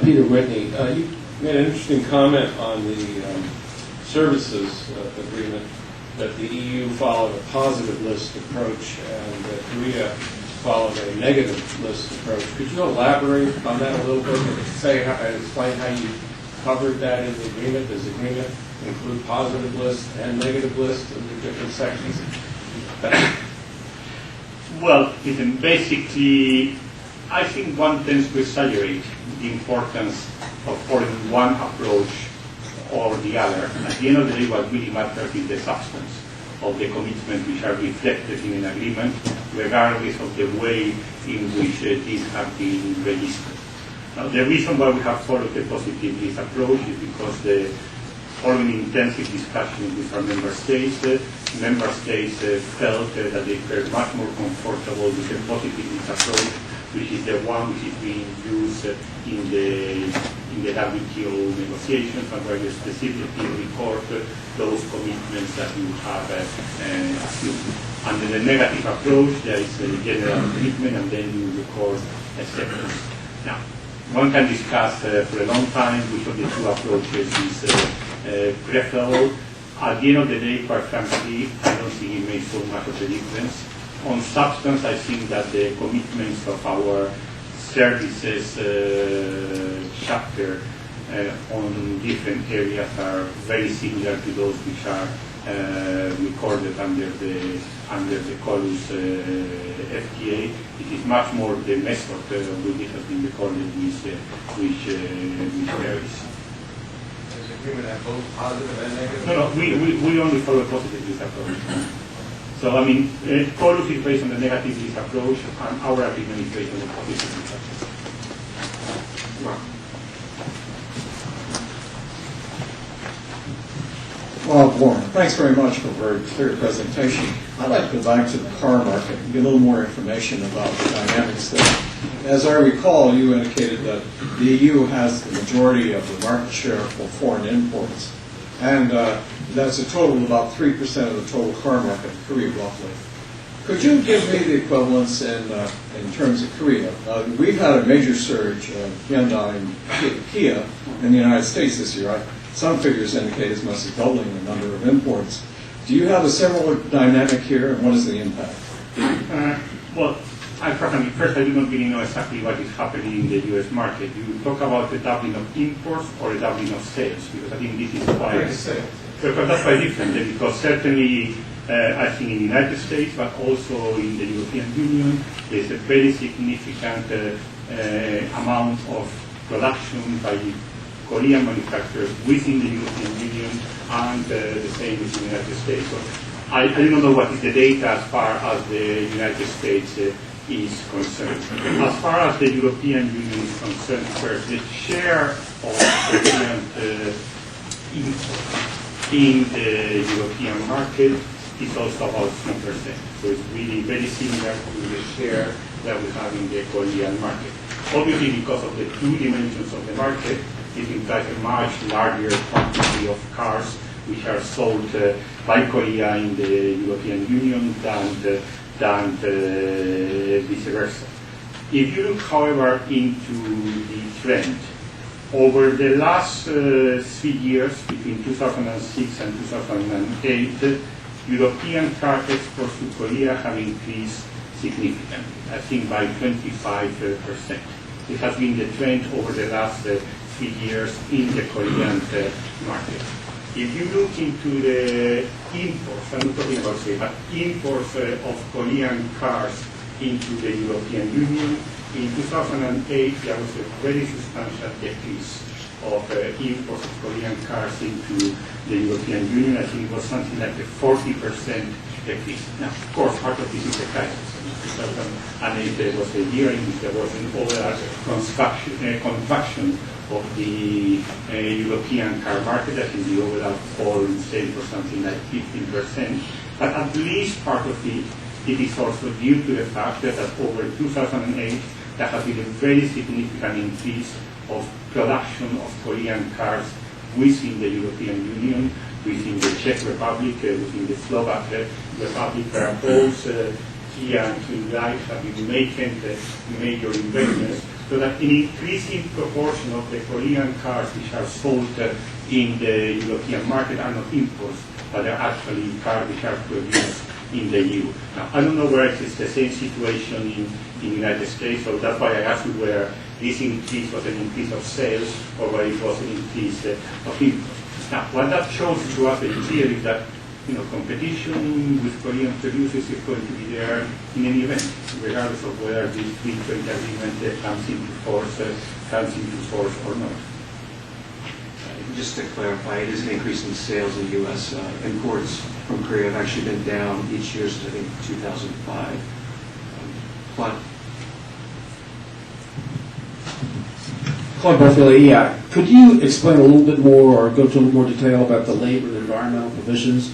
Peter Whitney, you made an interesting comment on the services agreement that the EU followed a positive list approach and Korea followed a negative list approach. Could you elaborate on that a little bit and explain how you covered that in the agreement? Does the agreement include positive list and negative list in the different sections? Well, basically, I think one tends to exaggerate the importance of following one approach or the other. At the end of the day, what really matters is the substance of the commitments which are reflected in an agreement, regardless of the way in which these have been registered. Now, the reason why we have followed the positive list approach is because following intensive discussions with our member states felt that they were much more comfortable with the positive list approach, which is the one which is being used in the WTO negotiations, and where you specifically record those commitments that you have assumed. Under the negative approach, there is a general commitment, and then you record exceptions. Now, one can discuss for a long time which of the two approaches is preferable. At the end of the day, quite frankly, I don't think it makes so much of a difference. On substance, I think that the commitments of our services chapter on different areas are very similar to those which are recorded under the Colus FTA. It is much more the method which it has been recorded which varies. Does the agreement have both positive and negative? No, we only follow a positive list approach. So, I mean, Colus is based on the negative list approach, and our agreement is based on the positive list approach. Well, Warren, thanks very much for a very clear presentation. I'd like to go back to the car market and get a little more information about the dynamics there. As I recall, you indicated that the EU has the majority of the market share for foreign imports, and that's a total of about 3% of the total car market in Korea, roughly. Could you give me the equivalence in terms of Korea? We've had a major surge of Hyundai and Kia in the United States this year. Some figures indicate as much as doubling the number of imports. Do you have a similar dynamic here, and what is the impact? Well, first, I do not really know exactly what is happening in the U.S. market. You talk about the doubling of imports or a doubling of sales, because I think this is quite... Because that's quite different, because certainly I think in the United States, but also in the European Union, there's a very significant amount of production by Korean manufacturers within the European Union, and the same with the United States. So I do not know what is the data as far as the United States is concerned. As far as the European Union is concerned, first, the share of Korean imports in the European market is also about 3%. So it's really very similar to the share that we have in the Korean market. Obviously, because of the two dimensions of the market, it implies a much larger quantity of cars which are sold by Korea in the European Union than vice versa. If you look, however, into the trend, over the last 3 years, between 2006 and 2008, European car exports to Korea have increased significantly, I think by 25%. It has been the trend over the last 3 years in the Korean market. If you look into the imports, I'm not talking about sales, but imports of Korean cars into the European Union, in 2008 there was a very substantial decrease of imports of Korean cars into the European Union. I think it was something like a 40% decrease. Now, of course, part of this is the crisis. 2008 was a year in which there was an overall contraction of the European car market. I think the overall fall in sales was something like 15%. But at least part of it is also due to the fact that over 2008 there has been a very significant increase of production of Korean cars within the European Union, within the Czech Republic, within the Slovak Republic. There are both Turkey and KEI have been making the major investments, so that an increasing proportion of the Korean cars which are sold in the European market are not imports, but are actually cars which are produced in the EU. Now, I don't know whether it's the same situation in the United States, so that's why I asked you whether this increase was an increase of sales or whether it was an increase of imports. Now, what that shows to us very clearly is that competition with Korean producers is going to be there in any event, regardless of whether this free trade agreement comes into force or not. Just to clarify, it is an increase in sales in the U.S. Imports from Korea have actually been down each year since, I think, 2005. Claude Barfield, EI. Could you explain a little bit more or go into a little more detail about the labor and environmental provisions?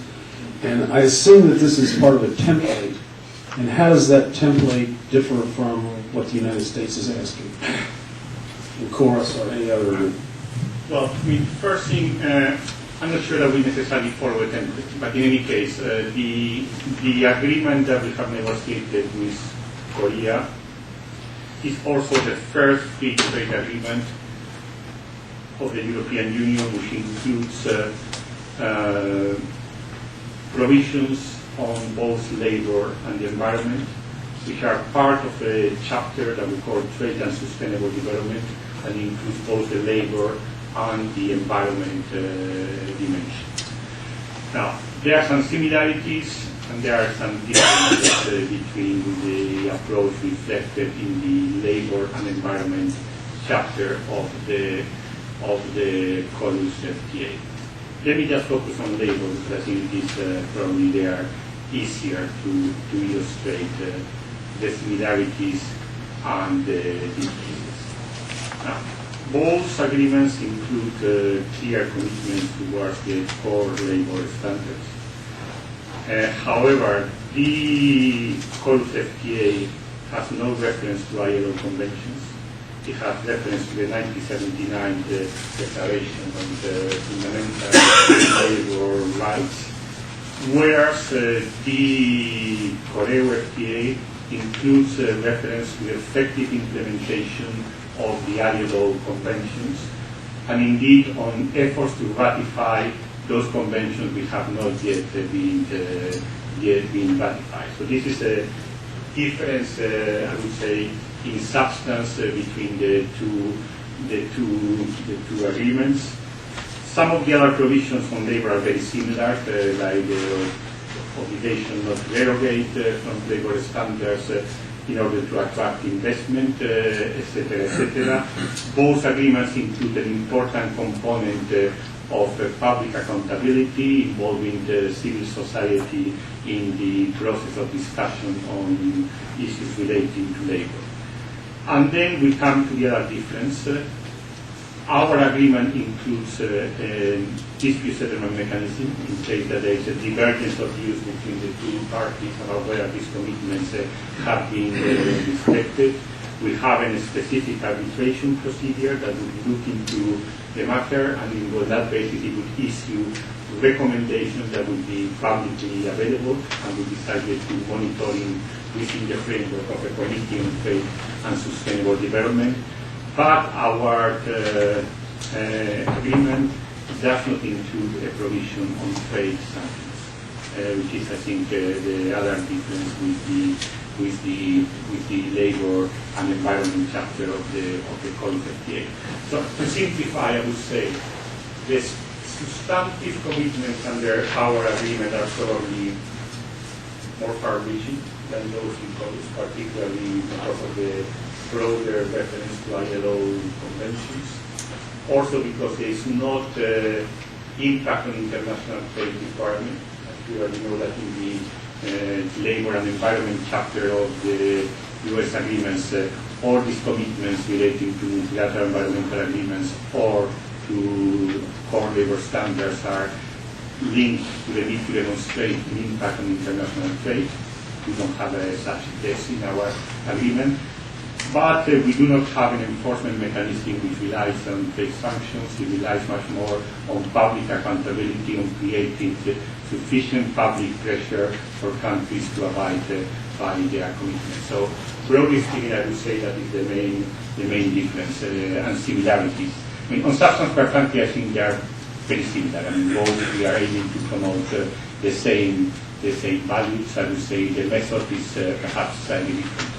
And I assume that this is part of a template. And how does that template differ from what the United States is asking? In chorus or any other? Well, I mean, first thing, I'm not sure that we necessarily follow a template, but in any case, the agreement that we have negotiated with Korea is also the first free trade agreement of the European Union, which includes provisions on both labor and the environment, which are part of a chapter that we call Trade and Sustainable Development, and includes both the labor and the environment dimension. Now, there are some similarities and there are some differences between the approach reflected in the labor and environment chapter of the Colus FTA. Let me just focus on labor because I think it is probably there easier to illustrate the similarities and the differences. Now, both agreements include clear commitments towards the core labor standards. However, the Colus FTA has no reference to ILO conventions. It has reference to the 1979 Declaration on the Fundamental Labor Rights, whereas the Korea FTA includes a reference to the effective implementation of the ILO conventions, and indeed on efforts to ratify those conventions which have not yet been ratified. So this is a difference, I would say, in substance between the two agreements. Some of the other provisions on labor are very similar, like the obligation not to derogate from labor standards in order to attract investment, etc., etc. Both agreements include an important component of public accountability involving the civil society in the process of discussion on issues relating to labor. And then we come to the other difference. Our agreement includes a dispute settlement mechanism in case that there is a divergence of views between the two parties about whether these commitments have been respected. We have a specific arbitration procedure that would look into the matter, and on that basis it would issue recommendations that would be publicly available and would be subject to monitoring within the framework of a Committee on Trade and Sustainable Development. But our agreement does not include a provision on trade sanctions, which is, I think, the other difference with the labor and environment chapter of the Colus FTA. So to simplify, I would say the substantive commitments under our agreement are probably more far-reaching than those in Colus, particularly because of the broader reference to ILO conventions. Also because there is not impact on international trade requirement. You already know that in the labor and environment chapter of the US agreements, all these commitments relating to multilateral environmental agreements or to core labor standards are linked to the need to demonstrate an impact on international trade. We don't have such a test in our agreement. But we do not have an enforcement mechanism which relies on trade sanctions. It relies much more on public accountability, on creating sufficient public pressure for countries to abide ratifying their commitment. So broadly speaking, I would say that is the main difference and similarities. I mean, on substance per country, I think they are very similar. I mean, both we are aiming to promote the same values. I would say the method is perhaps slightly different.